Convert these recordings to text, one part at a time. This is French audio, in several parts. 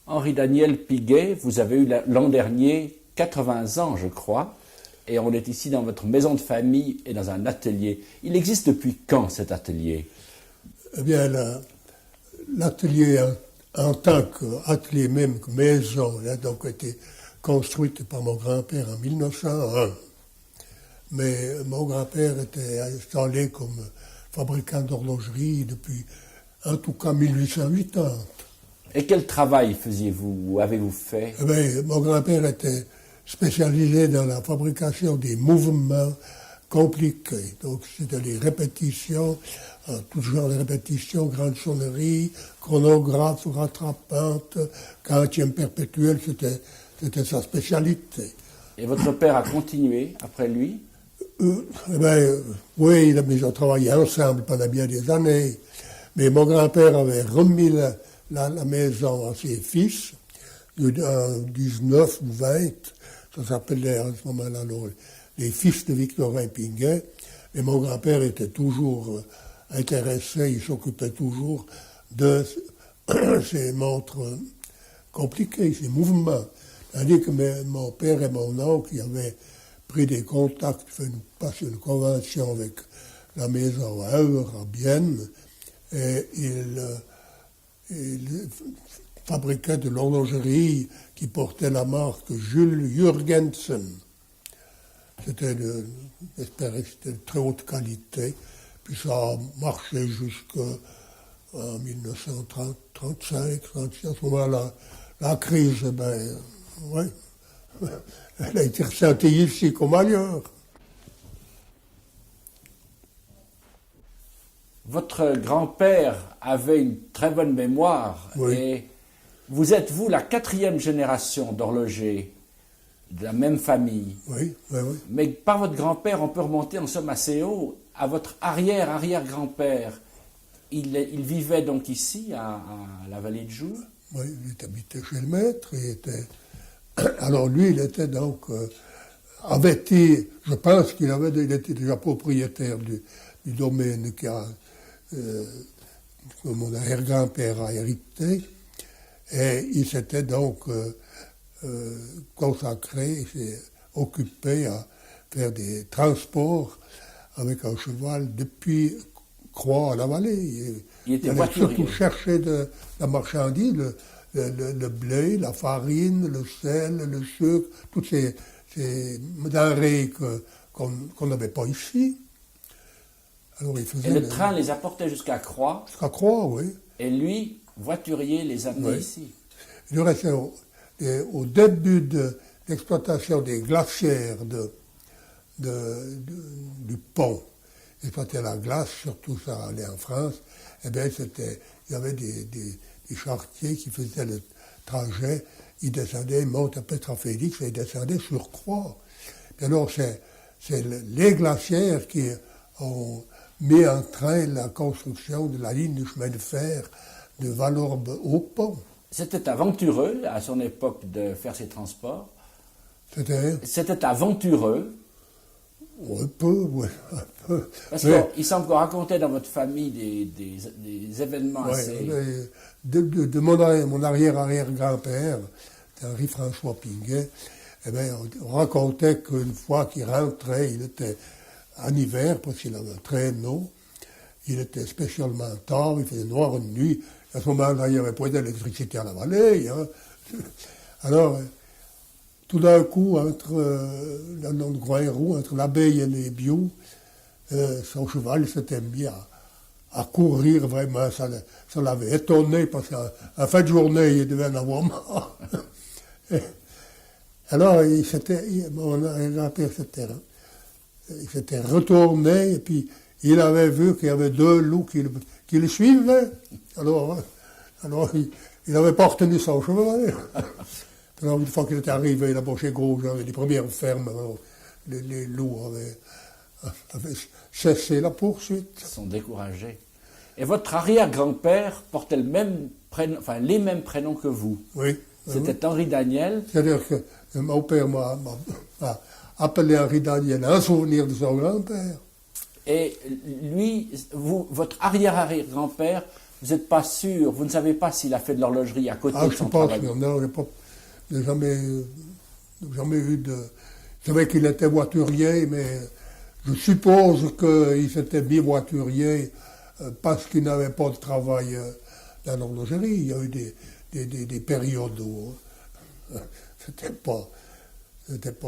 Henri Daniel Piguet, vous avez eu l'an dernier 80 ans, je crois, et on est ici dans votre maison de famille et dans un atelier. Il existe depuis quand cet atelier? Eh bien, l'atelier en tant qu'atelier, même que maison, a donc été construite par mon grand-père en 1901. Mais mon grand-père était installé comme fabricant d'horlogerie depuis, en tout cas, 1880. Et quel travail faisiez-vous ou avez-vous fait? Eh bien, mon grand-père était spécialisé dans la fabrication des mouvements compliqués. Donc, c'était les répétitions, tout genre de répétitions, grande sonnerie, chronographe, rattrapante, quantième perpétuel, c'était sa spécialité. Et votre père a continué après lui? Oui, ils ont travaillé ensemble pendant bien des années. Mais mon grand-père avait remis la maison à ses fils, en 19 ou 20, ça s'appelait à ce moment-là les fils de Victorin Piguet. Et mon grand-père était toujours intéressé, il s'occupait toujours de ces montres compliquées, ces mouvements. Tandis que mon père et mon oncle qui avaient pris des contacts, passé une convention avec la maison Heur à Bienne, et ils fabriquaient de l'horlogerie qui portait la marque Jules Jurgensen. C'était de très haute qualité, puis ça a marché jusqu'en 1935, 36, à ce moment-là. La crise, oui, elle a été ressentie ici comme ailleurs. Votre grand-père avait une très bonne mémoire, Oui. Et vous êtes, vous, la 4e génération d'horlogers de la même famille. Oui, oui, oui. Mais par votre grand-père, on peut remonter en somme assez haut, à votre arrière-arrière-grand-père. Il vivait donc ici, à la vallée de Joux? Oui, il habitait chez le maître. Alors lui, il était donc, je pense qu'il était déjà propriétaire du domaine que mon arrière-grand-père a hérité. Et il s'était donc consacré, s'est occupé à faire des transports avec un cheval depuis Croix à la vallée. Il allait surtout chercher de la marchandise, le blé, la farine, le sel, le sucre, toutes ces denrées qu'on n'avait pas ici. Alors, et le train les apportait jusqu'à Croix? Jusqu'à Croix, oui. Et lui, voiturier, les amenait Oui. ici? Il restait au début de l'exploitation des glacières du pont. Exploiter la glace, surtout ça allait en France, eh bien, il y avait des charretiers qui faisaient le trajet, ils descendaient, ils montent à Petra-Félix et ils descendaient sur Croix. Et alors, c'est les glacières qui ont mis en train la construction de la ligne de chemin de fer de Valorbe au pont. C'était aventureux, à son époque, de faire ces transports? C'était aventureux? Un peu. Parce qu'il semble qu'on racontait dans votre famille des événements assez... De mon arrière-arrière-grand-père, Henri-François Piguet, eh bien, on racontait qu'une fois qu'il rentrait, il était en hiver, parce qu'il avait un traîneau, il était spécialement tard, il faisait noir une nuit. À ce moment-là, il n'y avait pas d'électricité à la vallée. Hein. Alors, tout d'un coup, dans le Groin-Roux, entre l'abeille et les Bious, son cheval s'était mis à courir vraiment. Ça l'avait étonné parce qu'en fin de journée, il devait en avoir marre. Alors, mon grand-père s'était retourné et puis il avait vu qu'il y avait 2 loups qui le suivaient. Alors il n'avait pas retenu son cheval. Alors, une fois qu'il était arrivé là-bas chez Grosjean, les premières fermes, alors, les loups avaient cessé la poursuite. Ils sont découragés. Et votre arrière-grand-père portait les mêmes prénoms que vous. Oui. C'était Henri Daniel. C'est-à-dire que mon père m'a appelé Henri Daniel en souvenir de son grand-père. Et lui, votre arrière-arrière-grand-père Vous n'êtes pas sûr, vous ne savez pas s'il a fait de l'horlogerie à côté Ah, de je son suis pas travail. sûr, non, j'ai jamais eu de... Je savais qu'il était voiturier, mais je suppose qu'il s'était mis voiturier parce qu'il n'avait pas de travail dans l'horlogerie. Il y a eu des périodes où c'était pas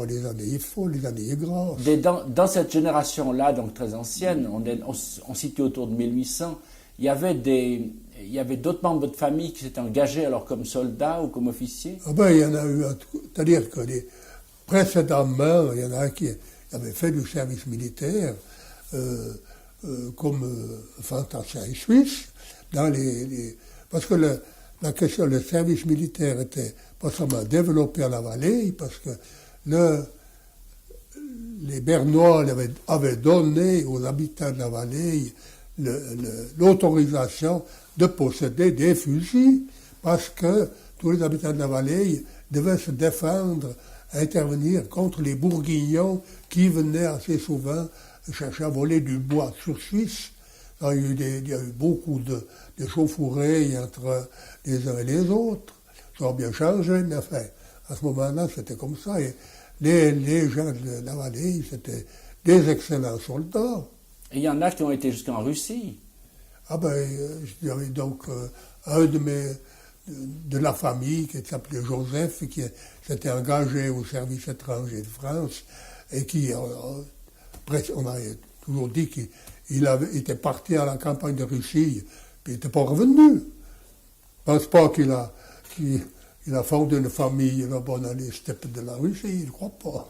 les années folles, les années grasses. Dans cette génération-là, donc très ancienne, on situe autour de 1800, il y avait d'autres membres de votre famille qui s'étaient engagés alors comme soldats ou comme officiers? Ah ben, il y en a eu, c'est-à-dire que précédemment, il y en a qui avaient fait du service militaire comme fantassins suisses, parce que la question du service militaire était pas seulement développée à la vallée, parce que les Bernois avaient donné aux habitants de la vallée l'autorisation de posséder des fusils, parce que tous les habitants de la vallée devaient se défendre, intervenir contre les bourguignons qui venaient assez souvent chercher à voler du bois sur Suisse. Il y a eu beaucoup de chauffourées entre les uns et les autres. Ça a bien changé, mais enfin, à ce moment-là, c'était comme ça. Et les gens de la vallée, c'était des excellents soldats. Et il y en a qui ont été jusqu'en Russie. Ah ben, il y avait donc un de la famille qui s'appelait Joseph, qui s'était engagé au service étranger de France, et qui, on a toujours dit qu'il était parti à la campagne de Russie, puis il n'était pas revenu. Je ne pense pas qu'il a fondé une famille là-bas dans les steppes de la Russie, je ne crois pas.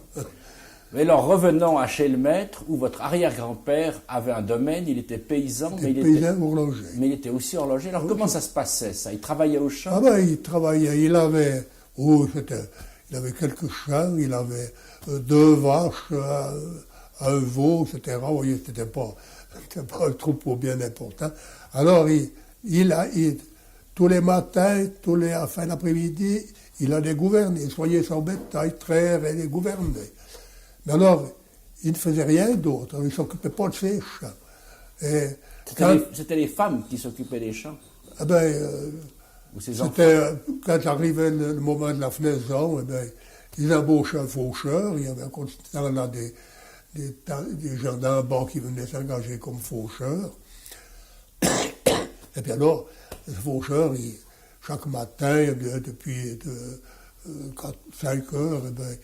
Mais alors revenons à chez le maître, où votre arrière-grand-père avait un domaine, il était paysan, mais il était aussi horloger. Alors comment ça se passait ça? Il travaillait au champ? Ah ben il travaillait, il avait quelques champs, il avait 2 vaches, un veau, etc. Vous voyez, c'était pas un troupeau bien important. Alors tous les matins, à la fin d'après-midi, il allait gouverner, soigner son bétail, traire et les gouverner. Mais alors, il ne faisait rien d'autre, il ne s'occupait pas de ses champs. C'était les femmes qui s'occupaient des champs? Eh ben, quand arrivait le moment de la fenaison, eh ben, ils embauchaient un faucheur, il y avait encore là des gens d'en bas qui venaient s'engager comme faucheurs. Et puis alors, le faucheur, chaque matin, depuis 5 heures, eh ben,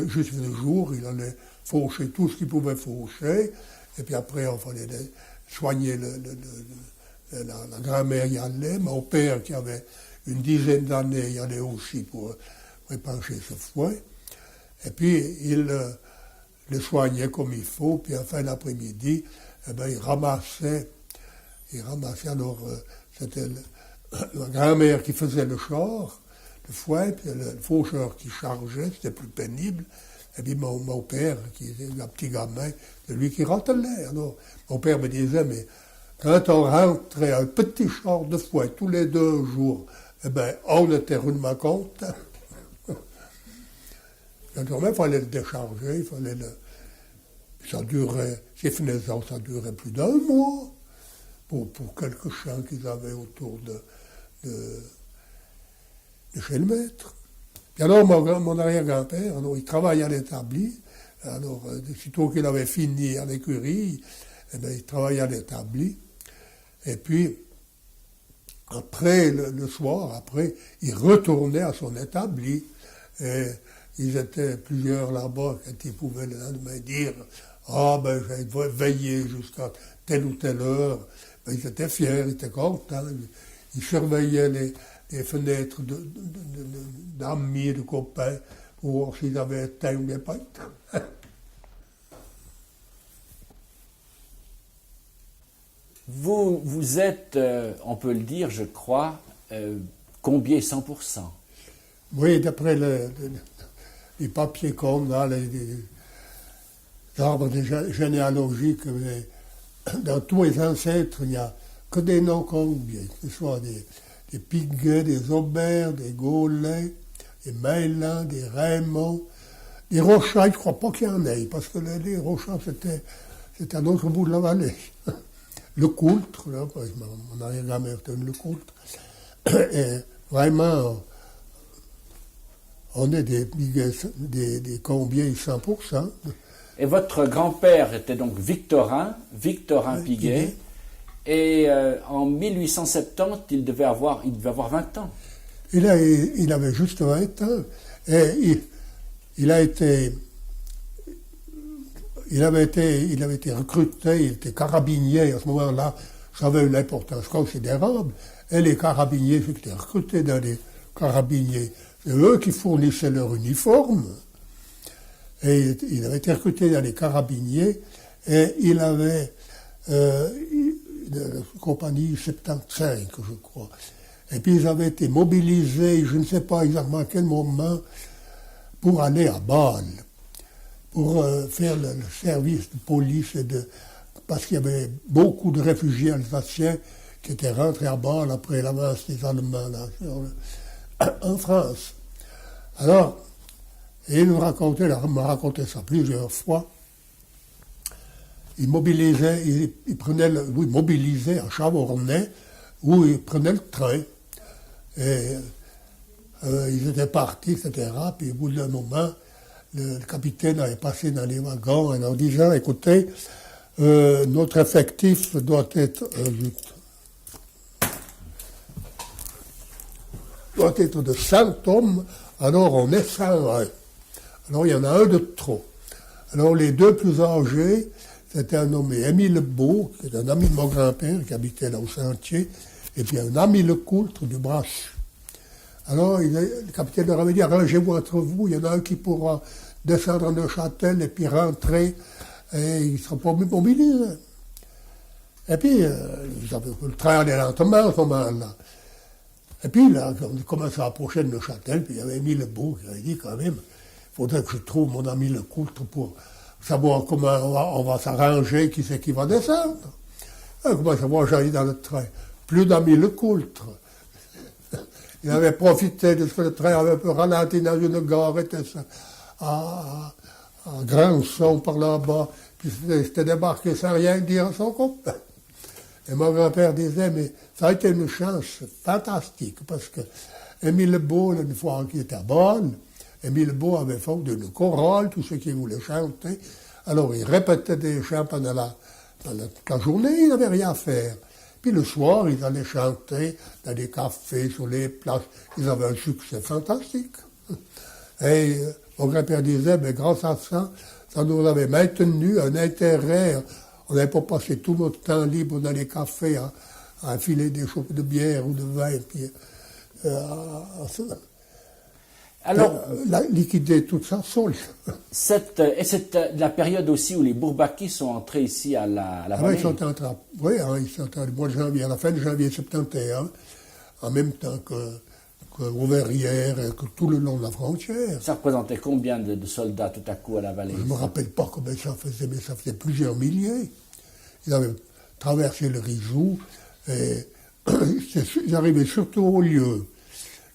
juste le jour, il allait faucher tout ce qu'il pouvait faucher, et puis après, il fallait soigner la grand-mère y allait, mon père qui avait une dizaine d'années y allait aussi pour épancher ce fouet, et puis il le soignait comme il faut, puis à la fin d'après-midi, eh ben, il ramassait, alors c'était la grand-mère qui faisait le char, le fouet, puis le faucheur qui chargeait, c'était plus pénible. Et puis mon père, qui était un petit gamin, c'est lui qui ratelait. Alors, mon père me disait, mais quand on rentrait un petit char de fouet tous les 2 jours, eh bien, on était rudement content. Quand même, il fallait le décharger, ça durait, ces fenaisons, ça durait plus d'1 mois pour quelques champs qu'ils avaient autour de chez le maître. Et alors, mon arrière-grand-père, il travaillait à l'établi. Alors, sitôt qu'il avait fini à l'écurie, eh bien, il travaillait à l'établi. Et puis, après, le soir, il retournait à son établi. Et ils étaient plusieurs là-bas, quand ils pouvaient le lendemain dire « Ah, ben, je vais veiller jusqu'à telle ou telle heure. » Ben, ils étaient fiers, ils étaient contents. Ils surveillaient les fenêtres d'amis, de copains, pour voir s'ils avaient éteint ou pas éteint. Vous êtes, on peut le dire, je crois, combien 100%? Oui, d'après les papiers qu'on a, les arbres généalogiques, dans tous les ancêtres, il n'y a que des noms combiens, que ce soit des Piguet, des Aubert, des Gaulin, des Mailan, des Raymond, des Rochats, je ne crois pas qu'il y en ait, parce que les Rochats, c'était à l'autre bout de la vallée. Lecoultre, là, mon arrière-grand-mère était une Lecoultre. Et vraiment, on est des combien 100%. Et votre grand-père était donc Victorin Piguet. Et en 1870, il devait avoir 20 ans. Il avait juste 20 ans. Et il avait été recruté, il était carabinier à ce moment-là. Ça avait une importance considérable. Et les carabiniers, ceux qui étaient recrutés dans les carabiniers, c'est eux qui fournissaient leur uniforme. Et il avait été recruté dans les carabiniers et il avait une compagnie 75, je crois. Et puis ils avaient été mobilisés, je ne sais pas exactement à quel moment, pour aller à Bâle, pour faire le service de police parce qu'il y avait beaucoup de réfugiés alsaciens qui étaient rentrés à Bâle après l'avance des Allemands en France. Alors, et il m'a raconté ça plusieurs fois. Il mobilisait à Chavornay, où il prenait le train. Et ils étaient partis, etc. Puis au bout d'un moment, le capitaine avait passé dans les wagons en leur disant, écoutez, notre effectif doit être de 100 hommes, alors on est 101. Alors il y en a un de trop. Alors les deux plus âgés, c'était un nommé Émile Beau, qui est un ami de mon grand-père, qui habitait là au Sentier, et puis un ami Lecoultre du Brache. Alors le capitaine leur avait dit, arrangez-vous entre vous, il y en a un qui pourra descendre en Neuchâtel et puis rentrer, et il ne sera pas mobilisé. Et puis, le train allait lentement à ce moment-là. Et puis là, on commençait à approcher de Neuchâtel, puis il y avait Émile Beau qui avait dit quand même, il faudrait que je trouve mon ami Lecoultre pour savoir comment on va s'arranger, qui c'est qui va descendre. Comment savoir, j'allais dans le train. Plus d'amis Lecoultre. Il avait profité de ce que le train avait un peu ralenti dans une gare, était à grand son par là-bas, puis c'était débarqué sans rien dire à son copain. Et mon grand-père disait, mais ça a été une chance fantastique, parce que Émile Beau, une fois qu'il était à Bâle, Émile Beau avait fait d'une chorale, tous ceux qui voulaient chanter. Alors il répétait des chants pendant toute la journée, il n'avait rien à faire. Puis le soir, ils allaient chanter dans des cafés, sur les places. Ils avaient un succès fantastique. Et mon grand-père disait, mais grâce à ça, ça nous avait maintenu un intérêt. On n'avait pas passé tout notre temps libre dans les cafés à enfiler des chopes de bière ou de vin, puis alors, liquider tout ça seul. C'est la période aussi où les Bourbaki sont entrés ici à la vallée. Ils sont entrés, oui, ils sont entrés le mois de janvier, à la fin de janvier 71, en même temps qu'aux Verrières, que tout le long de la frontière. Ça représentait combien de soldats tout à coup à la vallée? Je ne me rappelle pas combien ça faisait, mais ça faisait plusieurs milliers. Ils avaient traversé le Rizou, et ils arrivaient surtout au lieu.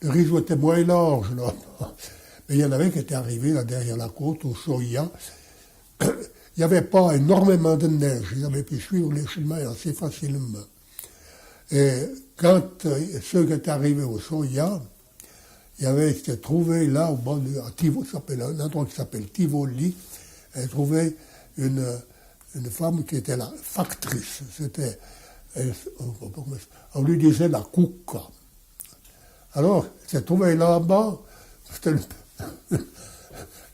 Le Rizou était moins large, là. Mais il y en avait qui étaient arrivés là derrière la côte, au Soya. Il n'y avait pas énormément de neige. Ils avaient pu suivre les chemins assez facilement. Et quand ceux qui étaient arrivés au Soya, ils s'étaient trouvés là, au bord un endroit qui s'appelle Tivoli, ils trouvaient une femme qui était la factrice. On lui disait la Kouka. Alors, elle s'est trouvée là-bas.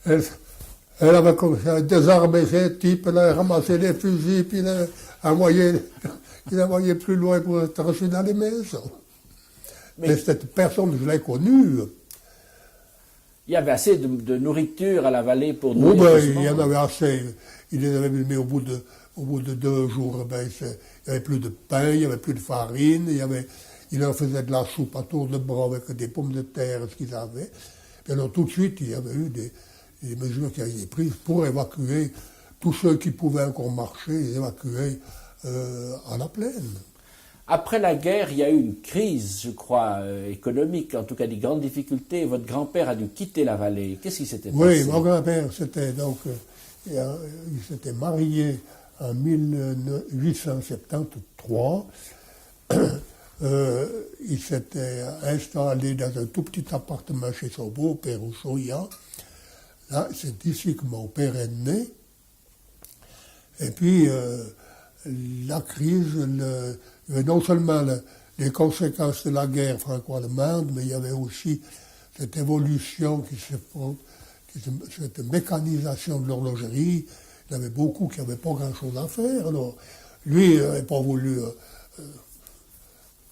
Elle avait commencé à désarmer ces types, elle a ramassé les fusils, puis il a envoyé plus loin pour être reçu dans les maisons. Mais cette personne, je l'ai connue. Il y avait assez de nourriture à la vallée pour nous. nourrir tout ce il y en monde. avait assez. Il les avait mis, mais au bout de 2 jours, il n'y avait plus de pain, il n'y avait plus de farine, il leur faisait de la soupe à tour de bras avec des pommes de terre, ce qu'ils avaient. Puis alors tout de suite, il y avait eu des mesures qui avaient été prises pour évacuer tous ceux qui pouvaient encore marcher, les évacuer à la plaine. Après la guerre, il y a eu une crise, je crois, économique, en tout cas des grandes difficultés. Votre grand-père a dû quitter la vallée. Qu'est-ce qui s'était passé? Oui, mon grand-père, il s'était marié en 1873, il s'était installé dans un tout petit appartement chez son beau-père au Soya. Là, c'est ici que mon père est né. Et puis, la crise, il y avait non seulement les conséquences de la guerre franco-allemande, mais il y avait aussi cette évolution cette mécanisation de l'horlogerie. Il y avait beaucoup qui n'avaient pas grand-chose à faire. Alors, lui, il n'avait pas voulu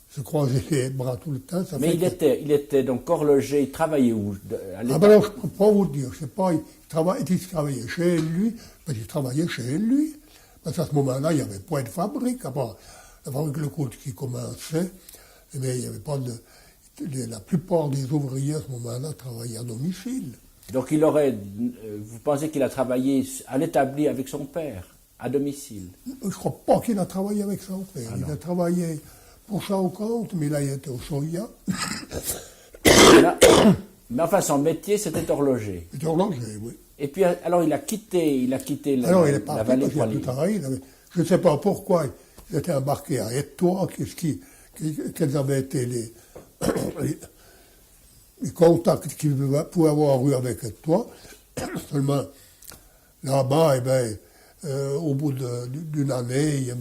se croiser les bras tout le temps. Mais il était donc horloger, il travaillait où? Ah ben non, je ne peux pas vous dire. Je sais pas, il travaillait chez lui, mais il travaillait chez lui. Parce qu'à ce moment-là, il n'y avait pas de fabrique. À part la fabrique Le Coultre qui commençait, mais il n'y avait pas la plupart des ouvriers à ce moment-là travaillaient à domicile. Donc vous pensez qu'il a travaillé à l'établi avec son père, à domicile? Je ne crois pas qu'il a travaillé avec son père. Il a travaillé pour son compte, mais là, il était au Soya. Mais enfin, son métier, c'était horloger. Il était horloger, oui. Et puis, alors, il a quitté la vallée pour aller. Je ne sais pas pourquoi il était embarqué à Étoile, quels avaient été les contacts qu'il pouvait avoir eu avec Étoile. Seulement, là-bas, au bout d'une année,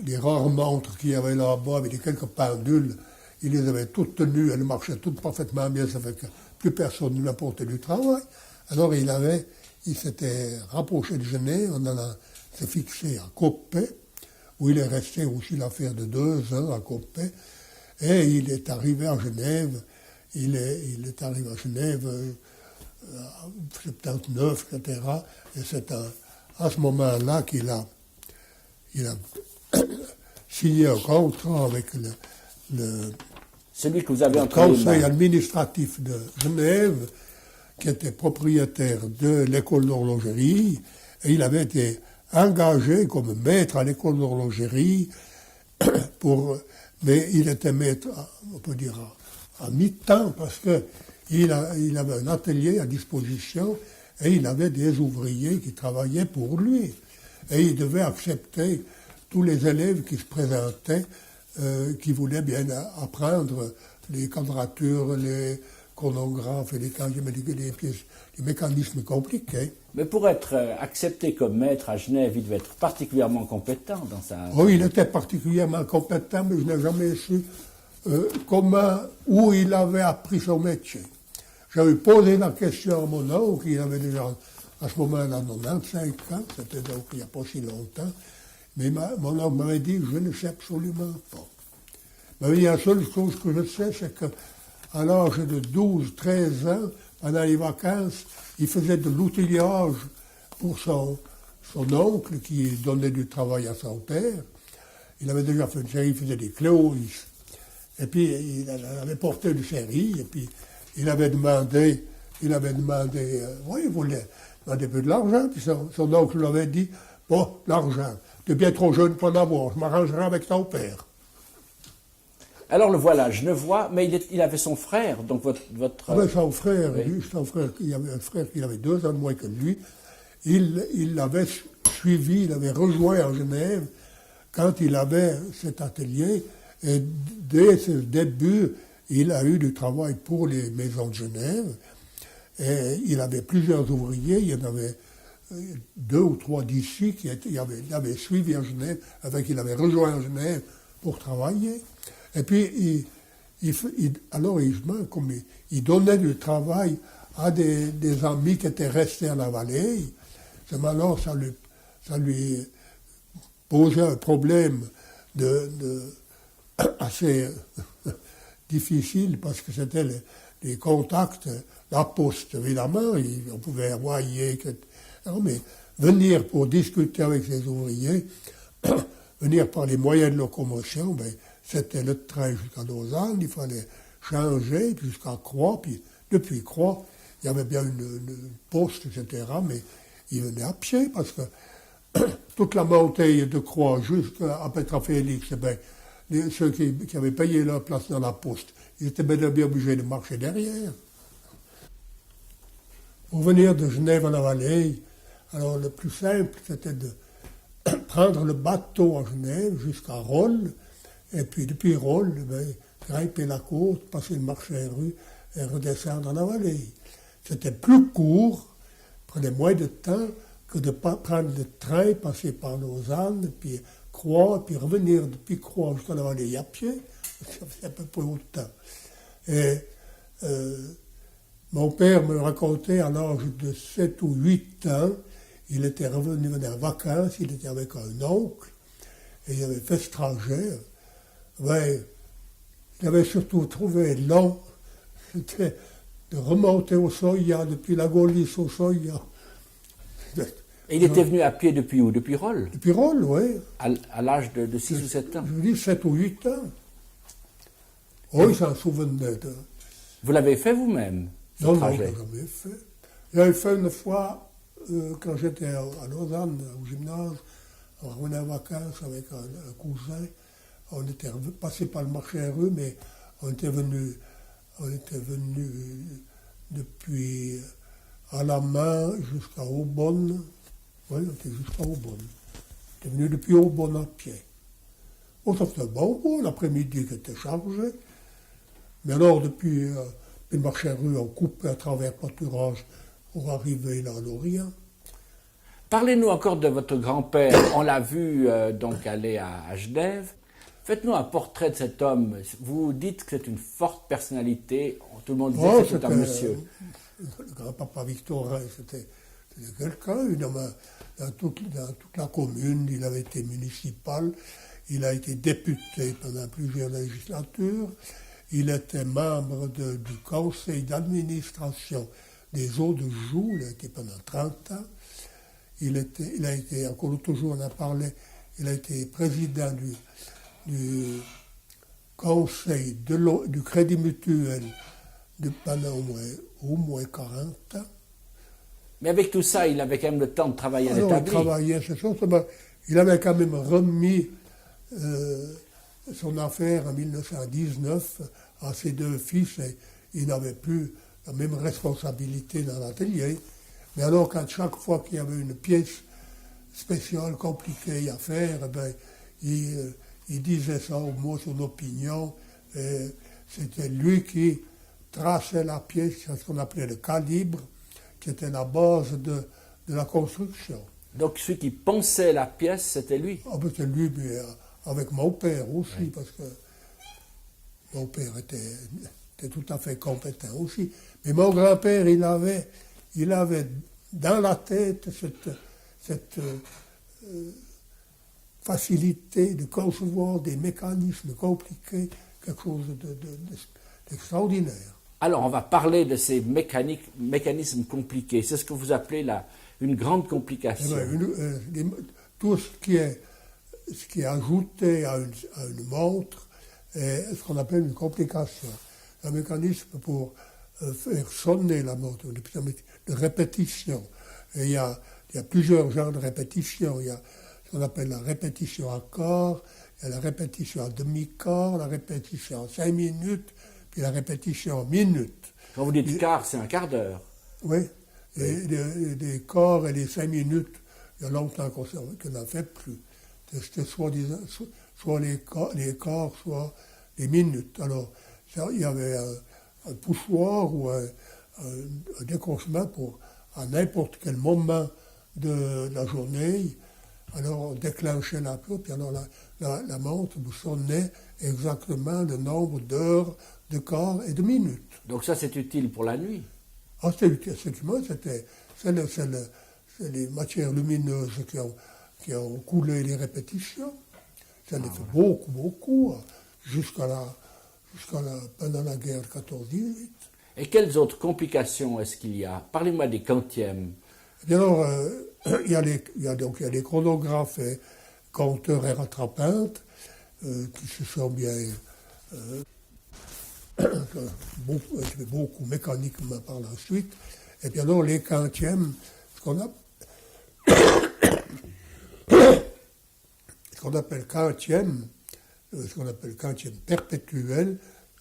les rares montres qu'il y avait là-bas, avec quelques pendules, il les avait toutes tenues, elles marchaient toutes parfaitement bien, ça fait que plus personne ne apportait du travail. Alors il s'était rapproché de Genève, on s'est fixé à Coppet, où il est resté aussi l'affaire de 2 ans à Coppet, et il est arrivé à Genève, il est arrivé à Genève en 79, etc. Et c'est à ce moment-là qu'il a signé un contrat avec celui que vous avez le conseil administratif de Genève, qui était propriétaire de l'école d'horlogerie, et il avait été engagé comme maître à l'école d'horlogerie, mais il était maître, on peut dire, à mi-temps, parce qu'il avait un atelier à disposition, et il avait des ouvriers qui travaillaient pour lui. Et il devait accepter tous les élèves qui se présentaient, qui voulaient bien apprendre les quadratures, les chronographes et les pièces, les mécanismes compliqués. Mais pour être accepté comme maître à Genève, il devait être particulièrement compétent dans sa... Oui, il était particulièrement compétent, mais je n'ai jamais su où il avait appris son métier. J'avais posé la question à mon oncle, il avait déjà, à ce moment-là, 95 ans, c'était donc il n'y a pas si longtemps, mais mon oncle m'avait dit, je ne sais absolument pas. Mais la seule chose que je sais, c'est qu'à l'âge de 12, 13 ans, pendant les vacances, il faisait de l'outillage pour son oncle, qui donnait du travail à son père. Il avait déjà fait une série, il faisait des cloïs. Et puis, il avait porté une série, et puis, il avait demandé, il voulait demander un peu de l'argent, puis son oncle lui avait dit, bon, l'argent, tu es bien trop jeune pour en avoir, je m'arrangerai avec ton père. Alors le voilà, genevois, mais il avait son frère, donc votre... Ah ben, son frère, oui. Il y avait un frère qui avait 2 ans de moins que lui, il l'avait suivi, il avait rejoint en Genève quand il avait cet atelier, et dès ce début, il a eu du travail pour les maisons de Genève, et il avait plusieurs ouvriers, il y en avait 2 ou 3 d'ici qui l'avaient suivi en Genève, il avait rejoint en Genève pour travailler. Et puis, à l'origine, comme il donnait du travail à des amis qui étaient restés à la vallée, alors ça lui posait un problème assez difficile, parce que c'était les contacts, la poste, évidemment, on pouvait envoyer, mais venir pour discuter avec ses ouvriers, venir par les moyens de locomotion, c'était le train jusqu'à Lausanne, il fallait changer jusqu'à Croix, puis depuis Croix, il y avait bien une poste, etc., mais il venait à pied, parce que toute la montée de Croix jusqu'à Petra-Félix, ceux qui avaient payé leur place dans la poste, ils étaient bien obligés de marcher derrière. Pour venir de Genève à la vallée, alors le plus simple, c'était prendre le bateau à Genève jusqu'à Rolle, et puis depuis Rolle, grimper la côte, passer le marché rue et redescendre dans la vallée. C'était plus court, prenait moins de temps que de prendre le train, passer par Lausanne, puis Croix, puis revenir depuis Croix jusqu'à la vallée à pied. Ça faisait à peu près autant. Et mon père me racontait à l'âge de 7 ou 8 ans, il était revenu en vacances, il était avec un oncle, et il avait fait ce trajet. Ouais, il avait surtout trouvé long, c'était de remonter au Soya, depuis la Gaulice au Soya. Et il était venu à pied depuis où? Depuis Rolle? Depuis Rolle, oui. À l'âge de 6 ou 7 ans? Je vous dis 7 ou 8 ans. Oh, il s'en souvenait. Vous l'avez fait vous-même, ce Non, trajet? non, je l'ai jamais fait. J'avais fait une fois, quand j'étais à Lausanne, au gymnase, on revenait en vacances avec un cousin. On était passé par le marché rue, mais on était venu depuis à la main jusqu'à Aubonne. Oui, on était jusqu'à Aubonne. On était venu depuis Aubonne à pied. Oh, ça faisait bon, l'après-midi qui était chargé. Mais alors, depuis le marché rue, on coupait à travers le pâturage pour arriver là à Lorient. Parlez-nous encore de votre grand-père. On l'a vu donc aller à Genève. Faites-nous un portrait de cet homme. Vous dites que c'est une forte personnalité. Tout le monde dit que c'est un monsieur. Le grand-papa Victorin, c'était quelqu'un. Dans toute la commune, il avait été municipal. Il a été député pendant plusieurs législatures. Il était membre du conseil d'administration des Eaux de Joux. Il a été pendant 30 ans. Il a été, encore l'autre jour on a parlé, il a été président du conseil du Crédit Mutuel pendant au moins 40 ans. Mais avec tout ça, il avait quand même le temps de travailler à l'établi. Il travaillait, c'est sûr. Il avait quand même remis son affaire en 1919 à ses 2 fils et il n'avait plus la même responsabilité dans l'atelier. Mais alors, chaque fois qu'il y avait une pièce spéciale, compliquée à faire, il disait ça au mot, son opinion. Et c'était lui qui traçait la pièce, ce qu'on appelait le calibre, qui était la base de la construction. Donc celui qui pensait la pièce, c'était lui? C'était lui, mais avec mon père aussi, oui. Parce que mon père était tout à fait compétent aussi. Mais mon grand-père, il avait dans la tête cette facilité de concevoir des mécanismes compliqués, quelque chose d'extraordinaire. Alors, on va parler de ces mécanismes compliqués. C'est ce que vous appelez une grande complication. Tout ce qui est ajouté à une montre est ce qu'on appelle une complication. Un mécanisme pour faire sonner la montre, de répétition. Et il y a plusieurs genres de répétition. Il y a ce qu'on appelle la répétition à quart, il y a la répétition à demi-quart, la répétition à 5 minutes, puis la répétition en minutes. Quand vous dites quart, c'est un quart d'heure. Oui. Et les quarts et les 5 minutes, il y a longtemps qu'on n'en fait plus. C'était soit les quarts, soit les minutes. Alors, il y avait un poussoir ou un décrochement pour, à n'importe quel moment de la journée, alors on déclenchait la cloche, puis alors la montre vous sonnait exactement le nombre d'heures, de quarts et de minutes. Donc ça, c'est utile pour la nuit? Ah, c'est les matières lumineuses qui ont coulé les répétitions. Ça les fait beaucoup, pendant la guerre de 14-18. Et quelles autres complications est-ce qu'il y a? Parlez-moi des quantièmes. Et alors, il y a les chronographes et compteurs et rattrapantes qui se sont bien beaucoup mécaniquement par la suite. Et puis alors, les quantièmes, ce qu'on appelle quantième, ce qu'on appelle quantième perpétuel,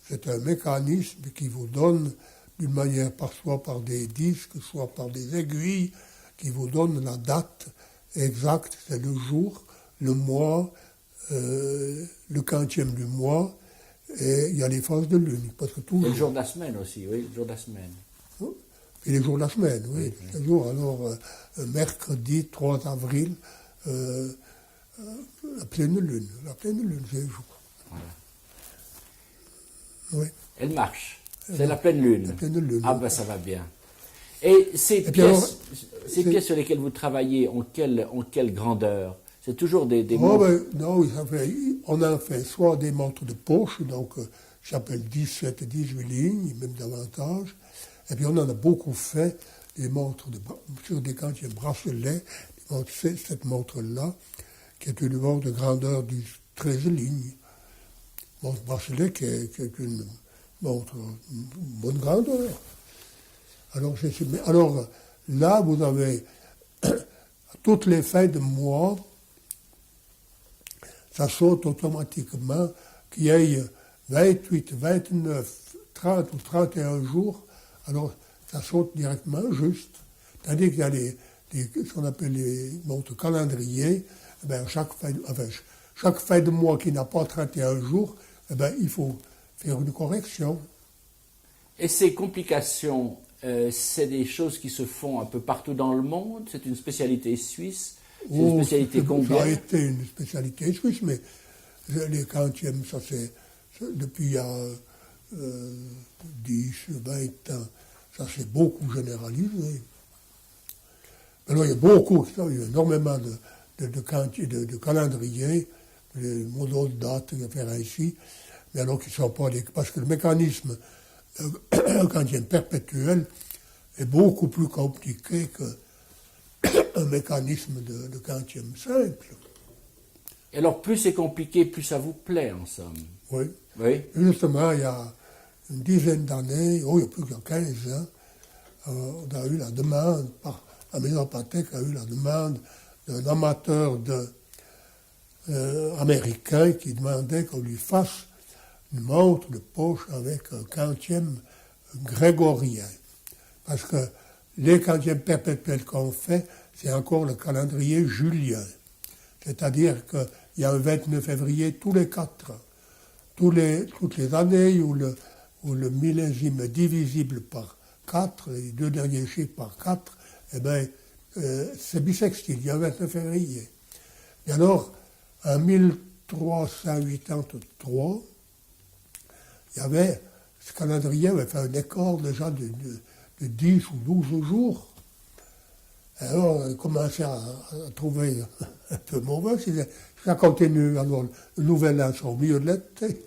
c'est un mécanisme qui vous donne, d'une manière soit par des disques, soit par des aiguilles, qui vous donne la date exacte, c'est le jour le mois, le quantième du mois, et il y a les phases de lune. Parce que Et le jour de la semaine aussi, oui, le jour de la semaine. Et les jours de la semaine, oui. Les jours, alors, mercredi 3 avril, la pleine lune. La pleine lune, c'est le jour. Voilà. Oui. Elle marche. C'est la pleine lune. La pleine lune. Ah ben ça va bien. Et ces puis pièces, alors, ces pièces sur lesquelles vous travaillez, ont quelle grandeur? C'est toujours des Oh, montres. ben, non, on a fait soit des montres de poche, donc j'appelle 17 et 18 lignes, même davantage. Et puis on en a beaucoup fait des montres sur des quantièmes bracelets, cette montre-là, qui est une montre de grandeur de 13 lignes. Montre bracelet qui est une montre de bonne grandeur. Alors là, vous avez toutes les fins de mois, ça saute automatiquement qu'il y ait 28, 29, 30 ou 31 jours, alors ça saute directement juste. Tandis qu'il y a ce qu'on appelle les montres calendrier, eh bien, chaque fin de mois qui n'a pas 31 jours, eh bien, il faut faire une correction. Et ces complications, c'est des choses qui se font un peu partout dans le monde? C'est une spécialité suisse? C'est une spécialité combien? Ça a été une spécialité suisse, mais les quantièmes, ça c'est depuis il y a 10, 20 ans, ça s'est beaucoup généralisé. Alors il y a énormément de calendriers, les modèles de date, faire ainsi, mais alors qu'ils ne sont pas parce que le mécanisme quantième perpétuel est beaucoup plus compliqué qu'un mécanisme de quantième simple. Et alors, plus c'est compliqué, plus ça vous plaît, en somme. Oui. Oui. Justement, il y a une dizaine d'années, il y a plus que 15 ans, on a eu la demande, la maison Patek a eu la demande d'un amateur américain qui demandait qu'on lui fasse une montre de poche avec un quantième grégorien. Parce que les quantièmes perpétuels qu'on fait, c'est encore le calendrier julien. C'est-à-dire qu'il y a un 29 février tous les 4 ans. Toutes les années où le millésime est divisible par 4, les deux derniers chiffres par 4, eh bien, c'est bissextile, il y a un 29 février. Et alors, en 1383, ce calendrier avait fait un écart déjà de 10 ou 12 jours. Alors, on commençait à trouver un peu mauvais. Ça continue, alors le nouvel an sera au milieu de l'été.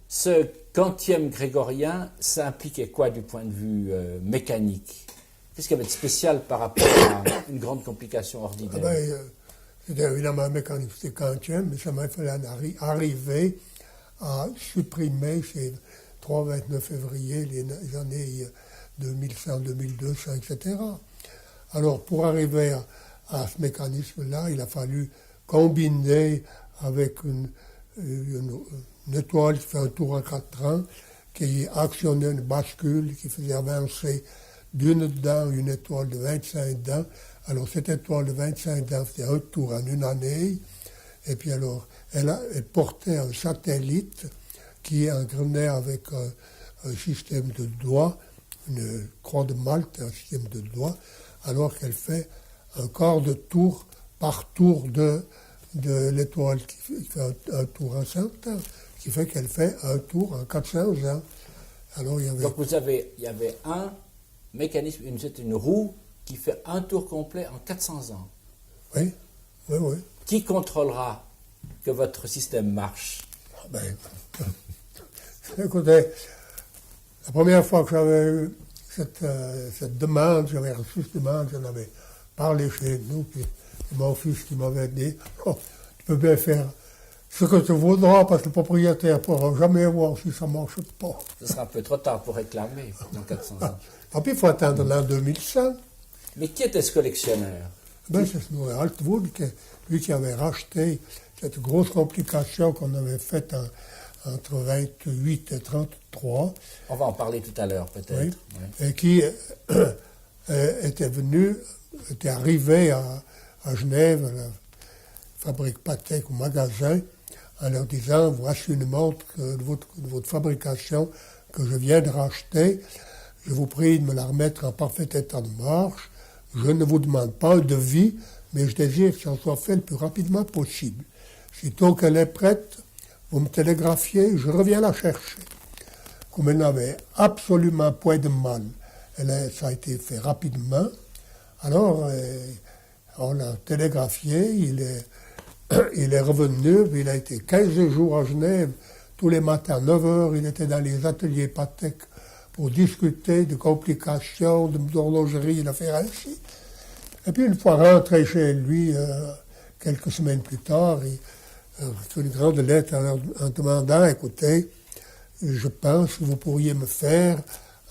Ce quantième grégorien, ça impliquait quoi du point de vue mécanique? Qu'est-ce qu'il y avait de spécial par rapport à une grande complication ordinaire? C'était évidemment un mécanisme, c'était quantième, mais ça m'a fallu arriver à supprimer ces 3-29 février, les années 2100, 2200, etc. Alors, pour arriver à ce mécanisme-là, il a fallu combiner avec une étoile qui fait un tour en 4 ans, qui actionnait une bascule qui faisait avancer d'une dent une étoile de 25 dents. Alors, cette étoile de 25 dents faisait un tour en une année. Et puis, alors, elle portait un satellite qui engrenait avec un système de doigts, une croix de Malte, un système de doigts, alors qu'elle fait un quart de tour par tour de l'étoile qui fait un tour en 100 ans, qui fait qu'elle fait un tour en 400 ans. Alors, Donc il y avait un mécanisme, une roue qui fait un tour complet en 400 ans. Oui. Qui contrôlera que votre système marche? Écoutez, la première fois que j'avais eu cette demande, j'avais reçu cette demande, j'en avais parlé chez nous, puis mon fils qui m'avait dit, tu peux bien faire ce que tu voudras, parce que le propriétaire ne pourra jamais voir si ça ne marche pas. Ce sera un peu trop tard pour réclamer dans 400 ans. Et puis il faut attendre l'an 2100. Mais qui était ce collectionneur? C'est Snorri Altwood, lui qui avait racheté cette grosse complication qu'on avait faite entre 28 et 33. On va en parler tout à l'heure, peut-être. Oui. Et qui était arrivé à Genève fabrique Patek au magasin en leur disant voici une montre de votre fabrication que je viens de racheter. Je vous prie de me la remettre en parfait état de marche. Je ne vous demande pas un devis, mais je désire que ça soit fait le plus rapidement possible. Sitôt qu'elle est prête, vous me télégraphiez, je reviens la chercher. Comme elle n'avait absolument point de mal, ça a été fait rapidement. Alors, on l'a télégraphié, il est revenu, il a été 15 jours à Genève, tous les matins à 9 heures, il était dans les ateliers Patek pour discuter de complications, d'horlogerie, il a fait ainsi. Et puis une fois rentré chez lui, quelques semaines plus tard, il a fait une grande lettre en demandant, écoutez, je pense que vous pourriez me faire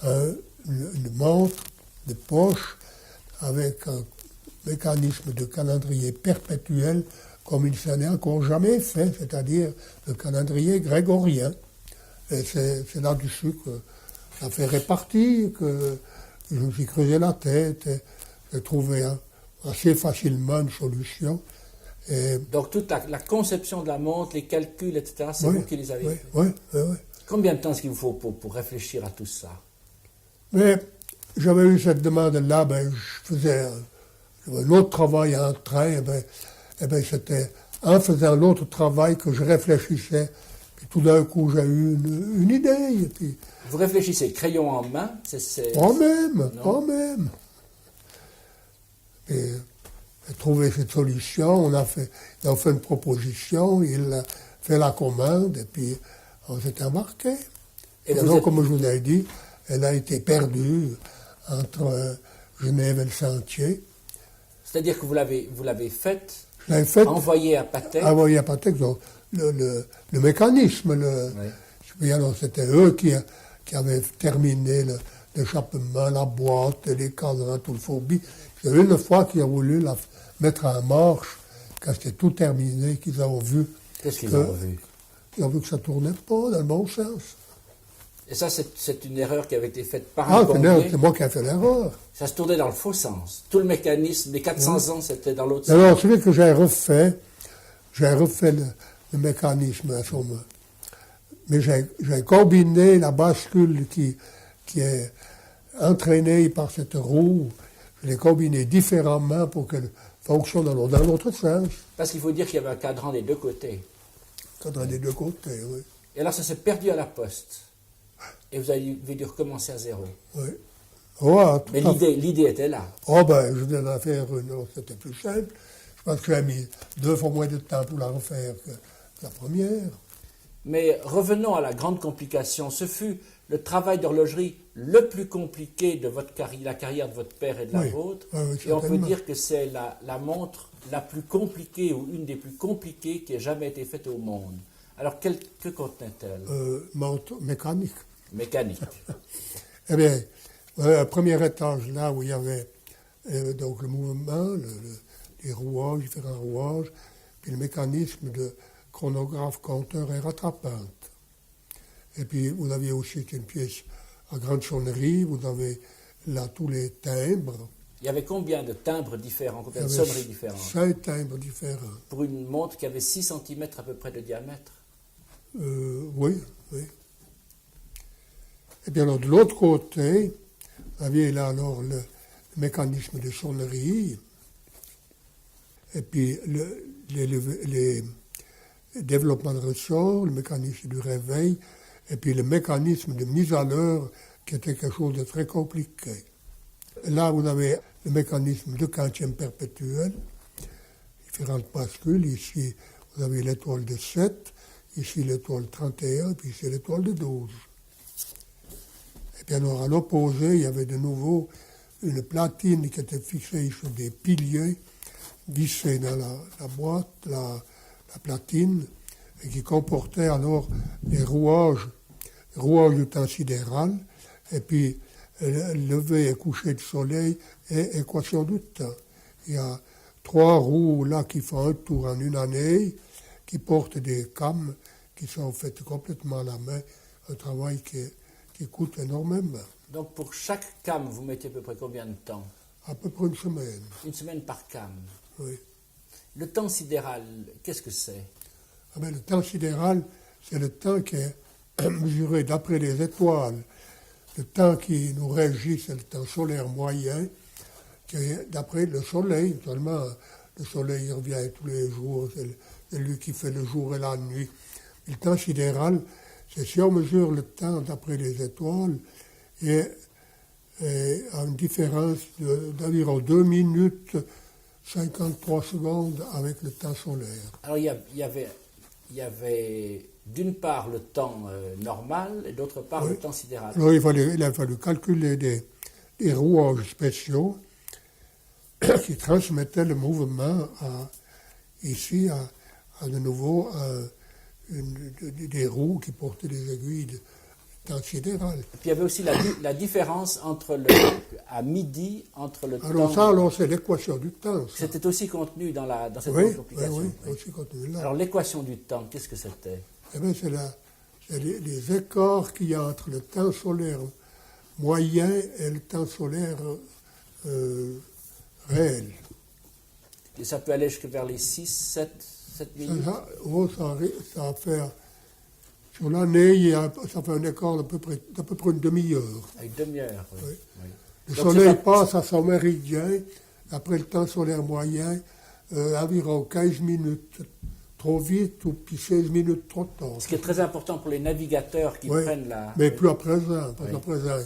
une montre de poche avec un mécanisme de calendrier perpétuel comme il s'en est encore jamais fait, c'est-à-dire le calendrier grégorien. Et c'est là-dessus que l'affaire est partie, que je me suis creusé la tête et j'ai trouvé assez facilement une solution. Et Donc toute la conception de la montre, les calculs, etc., c'est vous qui les avez fait. Oui. Combien de temps est-ce qu'il vous faut pour réfléchir à tout ça? Mais j'avais eu cette demande-là, je faisais un autre travail en train, c'était en faisant l'autre travail que je réfléchissais. Puis tout d'un coup, j'ai eu une idée. Et puis, vous réfléchissez, crayon en main, Pas même. Et j'ai trouvé cette solution, on a fait une proposition, il a fait la commande, et puis on s'est embarqué. Et alors, comme je vous l'ai dit, elle a été perdue entre Genève et le Sentier. C'est-à-dire que vous l'avez faite, envoyée à Patek. Envoyée à Patek, donc le mécanisme. Oui. Alors c'était eux qui avaient terminé l'échappement, la boîte, les cadrans, tout le fourbi. C'est une fois qu'ils ont voulu la mettre en marche, quand c'était tout terminé, qu'ils ont vu. Qu'est-ce qu'ils ont vu? Ils ont vu que ça ne tournait pas dans le bon sens. Et ça, c'est une erreur qui avait été faite par un plombier. C'est moi qui ai fait l'erreur. Ça se tournait dans le faux sens. Tout le mécanisme, les 400 ans, c'était dans l'autre sens. Alors, celui que j'ai refait le mécanisme à ce moment. Mais j'ai combiné la bascule qui est entraînée par cette roue, je l'ai combinée différemment pour qu'elle fonctionne dans l'autre sens. Parce qu'il faut dire qu'il y avait un cadran des deux côtés. Cadran des deux côtés, oui. Et alors ça s'est perdu à la poste. Et vous avez dû recommencer à zéro. Oui. Oh, mais l'idée était là. Oh je venais d'en faire une autre, c'était plus simple. Je pense que j'ai mis 2 fois moins de temps pour la refaire que la première. Mais revenons à la grande complication. Ce fut le travail d'horlogerie le plus compliqué de la carrière de votre père et de la vôtre. Oui, et on peut dire que c'est la montre la plus compliquée ou une des plus compliquées qui ait jamais été faite au monde. Alors, que contenait-elle? Montre mécanique. Mécanique. Eh bien, un premier étage là où il y avait donc le mouvement, les rouages, différents rouages, puis le mécanisme de chronographe, compteur et rattrapante. Et puis, vous aviez aussi une pièce à grande sonnerie, vous avez là tous les timbres. Il y avait combien de timbres différents, combien de sonneries différentes? 5 timbres différents. Pour une montre qui avait 6 cm à peu près de diamètre? Oui. Et bien alors, de l'autre côté, vous aviez là alors le mécanisme de sonnerie, et puis les développements de ressort, le mécanisme du réveil, et puis le mécanisme de mise à l'heure, qui était quelque chose de très compliqué. Là, vous avez le mécanisme de quantième perpétuel, différentes bascules. Ici, vous avez l'étoile de 7, ici l'étoile 31, puis ici l'étoile de 12. Et puis alors, à l'opposé, il y avait de nouveau une platine qui était fixée sur des piliers, vissés dans la boîte, la platine, et qui comportait alors les rouages du temps sidéral, et puis lever et coucher du soleil et équation du temps. Il y a 3 roues là qui font un tour en une année, qui portent des cames qui sont faites complètement à la main, un travail qui coûte énormément. Donc pour chaque came, vous mettez à peu près combien de temps? À peu près une semaine. Une semaine par came. Oui. Le temps sidéral, qu'est-ce que c'est? Ah ben, le temps sidéral, c'est le temps qui est mesuré d'après les étoiles. Le temps qui nous régit, c'est le temps solaire moyen, qui est d'après le soleil. Seulement, le soleil revient tous les jours, c'est lui qui fait le jour et la nuit. Et le temps sidéral, c'est si on mesure le temps d'après les étoiles, et à une différence d'environ 2 minutes 53 secondes avec le temps solaire. Alors il y avait d'une part le temps normal et d'autre part Oui. le temps sidéral. Alors il a fallu calculer des rouages spéciaux qui transmettaient le mouvement ici à de nouveau des roues qui portaient des aiguilles de temps sidéral. Et puis il y avait aussi la différence entre à midi entre le Alors temps. c'est l'équation du temps. Ça. C'était aussi contenu dans cette Oui, complication. oui, aussi contenu là. Alors l'équation du temps, qu'est-ce que c'était? Eh bien, c'est les écarts qu'il y a entre le temps solaire moyen et le temps solaire réel. Et ça peut aller jusqu'à vers les 7 minutes. Ça va faire, sur l'année, ça fait un écart d'à peu près une demi-heure. Avec demi-heure, oui. Oui. Oui. Le Donc, soleil passe à son méridien, après le temps solaire moyen, environ 15 minutes trop vite ou puis 16 minutes trop tard. Ce qui est très important pour les navigateurs qui Oui, prennent la... mais plus à présent, parce Oui. qu'à présent,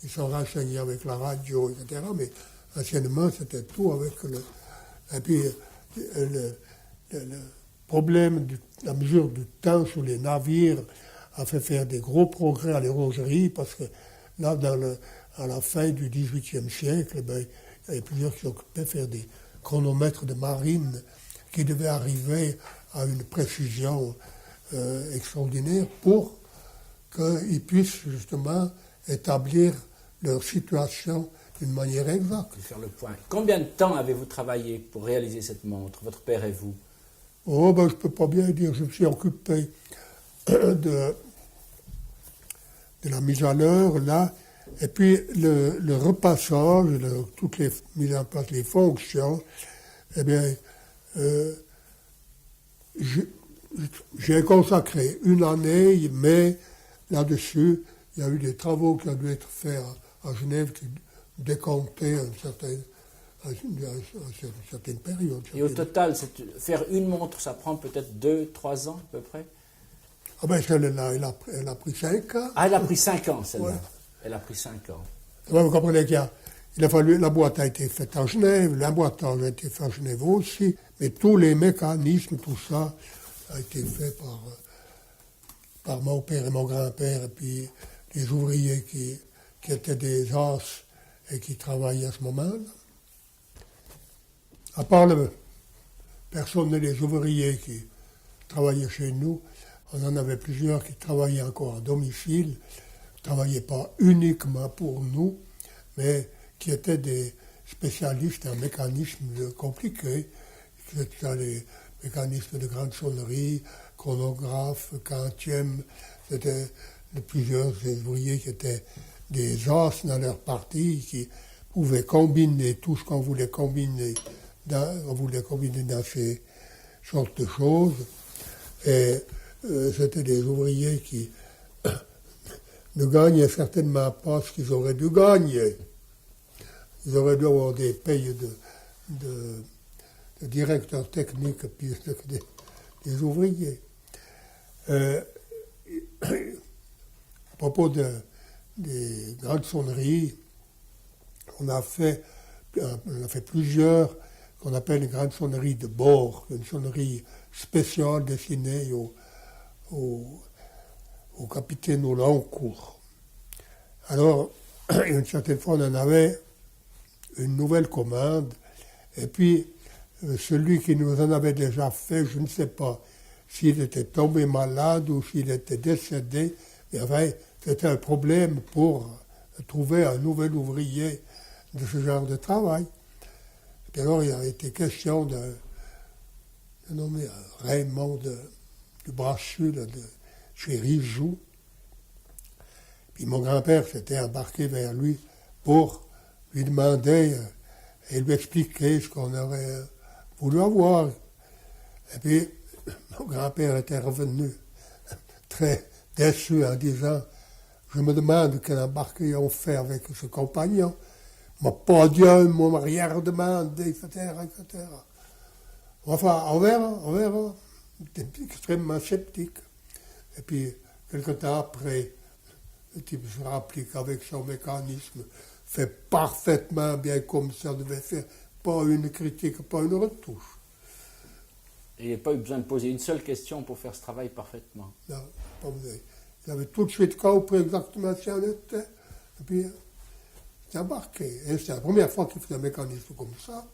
ils sont renseignés avec la radio, etc. Mais anciennement, c'était tout avec le... Et puis, le problème de la mesure du temps sur les navires a fait faire des gros progrès à l'horlogerie, parce que là, à la fin du XVIIIe siècle, ben, il y avait plusieurs qui s'occupaient de faire des chronomètres de marine qui devaient arriver à une précision extraordinaire pour qu'ils puissent justement établir leur situation d'une manière exacte. Faire le point. Combien de temps avez-vous travaillé pour réaliser cette montre, votre père et vous? Oh, ben, je ne peux pas bien dire, je me suis occupé de la mise à l'heure, là, et puis le repassage, toutes les mises en place, les fonctions, eh bien, j'ai consacré une année, mais là-dessus, il y a eu des travaux qui ont dû être faits à Genève qui décomptaient une certaine période. Et au total, faire une montre, ça prend peut-être 2-3 ans à peu près? Ah ben celle-là, elle a pris 5 ans. Ah, elle a pris 5 ans, celle-là. Ouais. Elle a pris 5 ans. Vous comprenez qu'il a fallu, la boîte a été faite en Genève, l'emboîtage a été fait en Genève aussi, mais tous les mécanismes, tout ça, a été fait par mon père et mon grand-père, et puis les ouvriers qui étaient des as et qui travaillaient à ce moment-là. À part le personnel des ouvriers qui travaillaient chez nous, on en avait plusieurs qui travaillaient encore à domicile, ne travaillaient pas uniquement pour nous, mais qui étaient des spécialistes en mécanismes compliqués, c'était les mécanismes de grande sonnerie, chronographe, quantième, c'était plusieurs ouvriers qui étaient des as dans leur partie, qui pouvaient combiner tout ce qu'on voulait combiner dans ces sortes de choses. Et c'était des ouvriers qui ne gagnaient certainement pas ce qu'ils auraient dû gagner. Ils auraient dû avoir des payes de directeurs techniques plus que des ouvriers. À propos des grandes sonneries, on a fait plusieurs qu'on appelle les grandes sonneries de bord, une sonnerie spéciale destinée au capitaine au long cours. Alors, une certaine fois, on en avait une nouvelle commande, et puis celui qui nous en avait déjà fait, je ne sais pas s'il était tombé malade ou s'il était décédé, mais enfin, c'était un problème pour trouver un nouvel ouvrier de ce genre de travail. Et alors, il a été question de nommer Raymond du Brassus, de chez Rizou. Puis mon grand-père s'était embarqué vers lui pour lui demander et lui expliquer ce qu'on aurait voulu avoir. Et puis, mon grand-père était revenu très déçu en disant, je me demande quel embarquement on fait avec ce compagnon. Mon podium, mon arrière-demande, etc., etc. Enfin, on verra. J'étais extrêmement sceptique. Et puis, quelque temps après, le type se rappelait qu'avec son mécanisme, fait parfaitement bien comme ça devait faire, pas une critique, pas une retouche. Et il n'y a pas eu besoin de poser une seule question pour faire ce travail parfaitement. Non, pas besoin. Il avait tout de suite compris exactement ce qu'on était. Et puis, c'est embarqué. Et c'est la première fois qu'il fait un mécanisme comme ça.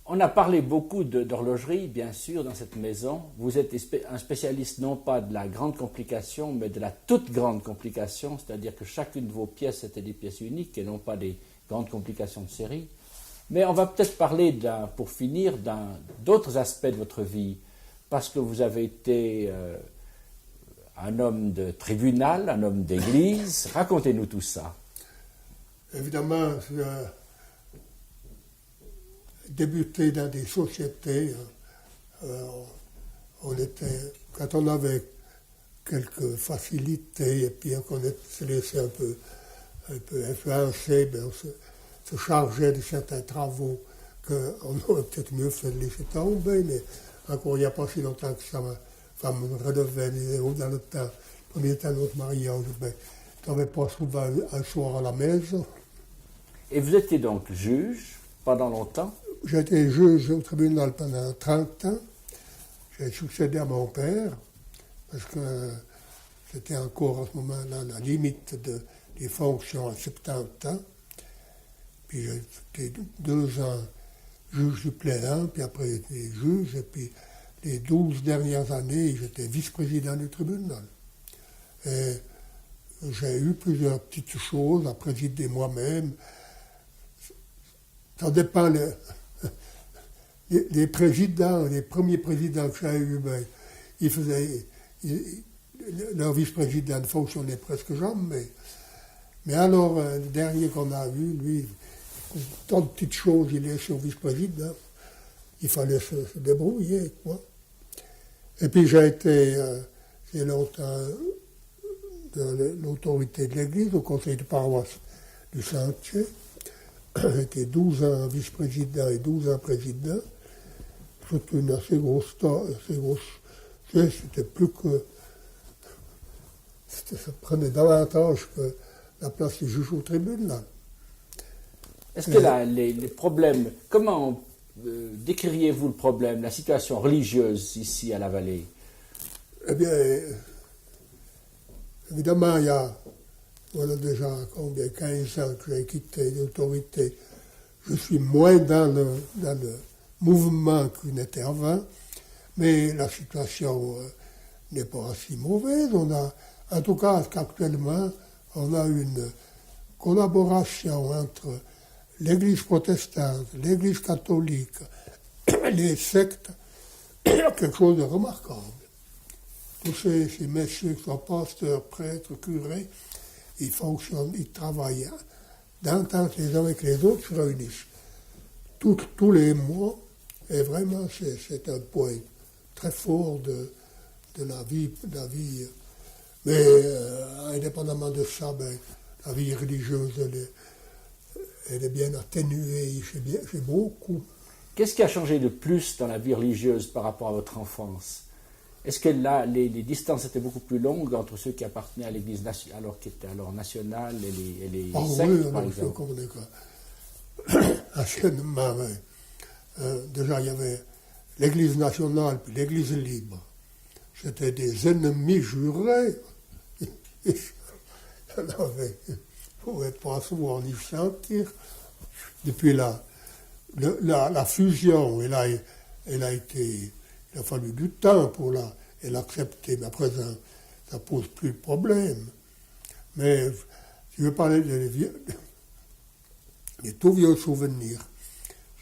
On a parlé beaucoup d'horlogerie, bien sûr, dans cette maison. Vous êtes un spécialiste non pas de la grande complication, mais de la toute grande complication, c'est-à-dire que chacune de vos pièces était des pièces uniques et non pas des grandes complications de série. Mais on va peut-être parler, pour finir, d'autres aspects de votre vie, parce que vous avez été un homme de tribunal, un homme d'église. Racontez-nous tout ça. Évidemment, débuté dans des sociétés, quand on avait quelques facilités et puis qu'on se laissait un peu influencer, ben on se chargeait de certains travaux qu'on aurait peut-être mieux fait de laisser tomber, mais encore il n'y a pas si longtemps que ça, ma femme me redevait dans le temps, le premier temps de notre mariage, ben, je n'avais pas souvent un soir à la maison. Et vous étiez donc juge pendant longtemps? J'ai été juge au tribunal pendant 30 ans. J'ai succédé à mon père, parce que c'était encore à ce moment-là la limite des fonctions à 70 ans. Puis j'ai été 2 ans juge suppléant, puis après j'ai été juge, et puis les 12 dernières années, j'étais vice-président du tribunal. Et j'ai eu plusieurs petites choses à présider moi-même. Ça dépend les présidents, les premiers présidents que j'ai eus, ben, leur vice-président ne fonctionnait presque jamais. Mais alors, le dernier qu'on a eu, lui, tant de petites choses, il est son vice-président. Il fallait se débrouiller, quoi. Et puis j'ai été longtemps dans l'autorité de l'Église, au conseil de paroisse du Sentier. J'ai été 12 ans vice-président et 12 ans président. C'était une assez grosse. C'était plus que. Ça prenait davantage que la place du juge au tribunal. Est-ce que les problèmes. Comment décririez-vous le problème, la situation religieuse ici à la Vallée? Eh bien, évidemment, il y a. Voilà déjà combien, 15 ans que j'ai quitté l'autorité. Je suis moins dans le mouvement que n'était avant, mais la situation n'est pas si mauvaise. En tout cas, actuellement, on a une collaboration entre l'Église protestante, l'Église catholique, les sectes, quelque chose de remarquable. Tous ces messieurs qui sont pasteurs, prêtres, curés, ils fonctionnent, ils travaillent d'entente les uns avec les autres, se réunissent tous les mois, et vraiment c'est un point très fort de la vie. Mais indépendamment de ça, ben, la vie religieuse, elle est bien atténuée chez beaucoup. Qu'est-ce qui a changé de plus dans la vie religieuse par rapport à votre enfance? Est-ce que là, les distances étaient beaucoup plus longues entre ceux qui appartenaient à l'Église qui était alors nationale et les sectes, oui, par exemple? Anciennement, déjà il y avait l'Église nationale puis l'Église libre. C'était des ennemis jurés. Il ne pouvait pas souvent y sentir. Depuis la fusion, il a fallu du temps pour l'accepter, mais à présent, ça ne pose plus de problème. Mais si je veux parler des tout vieux souvenirs,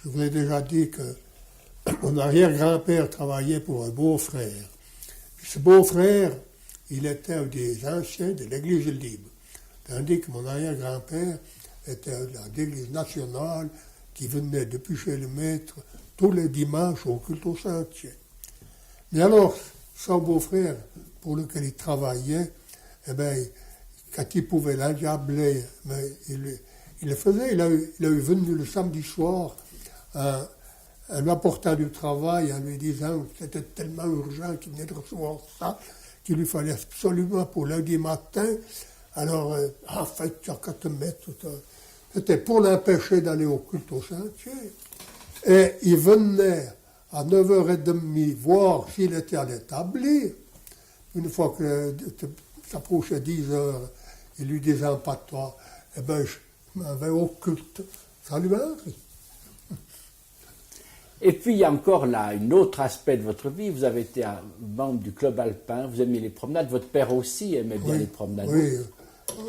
je vous ai déjà dit que mon arrière-grand-père travaillait pour un beau-frère. Ce beau-frère, il était un des anciens de l'Église libre, tandis que mon arrière-grand-père était de l'Église nationale qui venait depuis chez le maître tous les dimanches au culte au Sentier. Mais alors, son beau-frère, pour lequel il travaillait, eh bien, quand il pouvait l'endiabler, il le faisait. Il a eu venu le samedi soir en lui apportant du travail, en lui disant que c'était tellement urgent qu'il venait de recevoir ça, qu'il lui fallait absolument pour lundi matin. Alors, en fait, tu as qu'à te mettre. C'était pour l'empêcher d'aller au culte au Sentier. Et il venait à 9h30 voir s'il était à l'établir. Une fois que s'approchait 10h, il lui disait en patois, eh bien, je m'en vais au culte. Salut Henri. Et puis il y a encore là un autre aspect de votre vie. Vous avez été un membre du club alpin, vous aimiez les promenades. Votre père aussi aimait bien les promenades. Oui,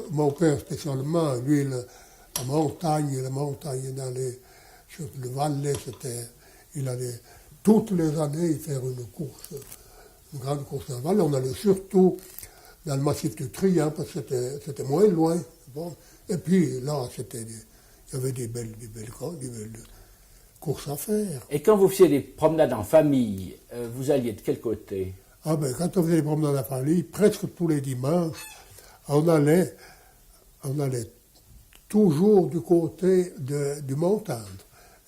mon père spécialement, lui, la montagne sur le Valais, il allait toutes les années faire une grande course en Valais. On allait surtout dans le massif du Trian, parce que c'était moins loin. Bon. Et puis là, il y avait des belles courses à faire. Et quand vous faisiez des promenades en famille, vous alliez de quel côté? Ah ben, quand on faisait des promenades en famille, presque tous les dimanches, on allait toujours du côté du Montagne.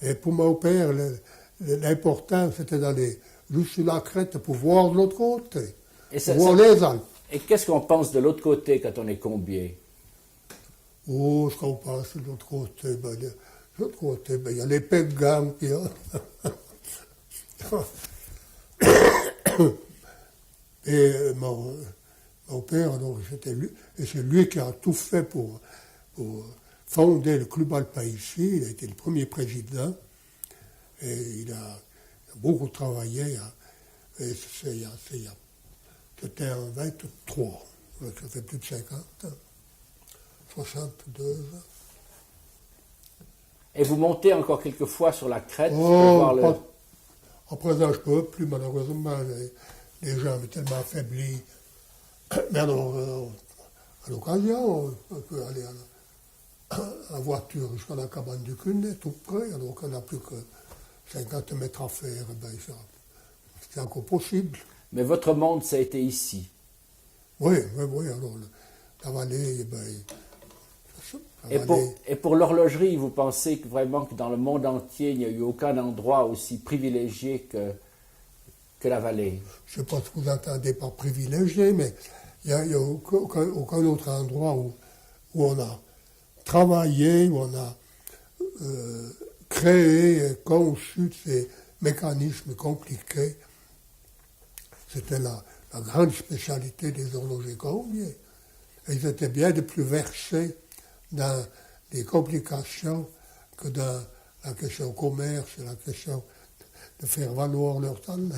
Et pour mon père, l'important, c'était d'aller juste sur la crête pour voir de l'autre côté, pour voir les Alpes. Et qu'est-ce qu'on pense de l'autre côté quand on est combier? Oh, ce qu'on pense de l'autre côté, il y a les Pégans, puis et mon père, alors, c'est lui qui a tout fait pour fonder le club alpin ici. Il a été le premier président et il a beaucoup travaillé. Et c'était en 23, ça fait plus de 50 ans, 62 ans. Et vous montez encore quelques fois sur la crête Oh, pour voir à présent, je ne peux plus, malheureusement, les gens sont tellement affaiblis. Mais alors, à l'occasion, on peut aller en voiture jusqu'à la cabane du Cunet, tout près, alors qu'on n'a plus que 50 mètres à faire, ben, c'est encore possible. Mais votre monde, ça a été ici. Oui, alors la vallée, ben, Et pour l'horlogerie, vous pensez que vraiment que dans le monde entier, il n'y a eu aucun endroit aussi privilégié que la vallée? Je ne sais pas ce que vous entendez par privilégié, mais il n'y a aucun autre endroit où on a travaillé, où on a créé et conçu ces mécanismes compliqués. C'était la grande spécialité des horlogers colombiers. Et ils étaient bien de plus versés dans les complications que dans la question commerce et la question de faire valoir leur talent.